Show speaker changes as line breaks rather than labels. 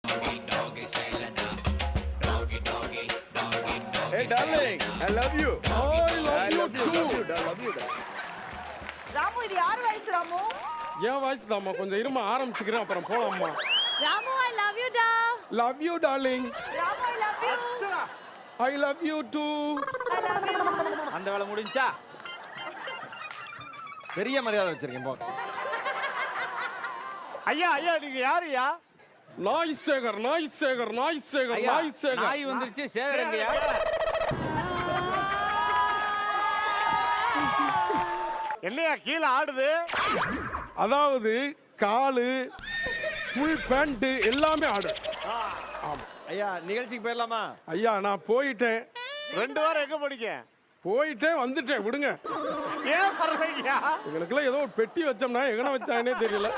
Hey darling, I love you.
I love you too.
I love you.
Ramu இது யார் வயசு ராமு?
என் voice தாம்மா, கொஞ்சம் இருமா ஆரம்பிச்சுக்கிறேன், அப்புறம் போலாம்மா.
ராமு I love you டா.
Love you darling.
Ramu I love you.
I love you too.
I love you.
அந்த வேலை முடிஞ்சா
பெரிய மரியாதை வச்சிருக்கேன் போ.
ஐயா ஐயா நீங்க யாருயா?
நாய் சேகர், நாய் சேகர், நாய் சேகர்,
ஐயா
நாய் சேகர்.
நாய் வந்துருச்சு சேகரங்கயா. என்னையா கீழே ஆடுது?
அதாவது காலு ஃபுல் பேண்ட் எல்லாமே ஆடு.
ஐயா நிகழ்ச்சிக்கு போயிடலாமா?
ஐயா நான் போயிட்டேன்,
2 வாரம் எங்க போனீங்க?
போயிட்டேன் வந்துட்டேன், விடுங்க.
ஏன் பரவாயில்லையா?
எங்களுக்குலாம் ஏதோ ஒரு பெட்டி வச்சோம்னா எங்கன வச்சாங்கன்னே தெரியல.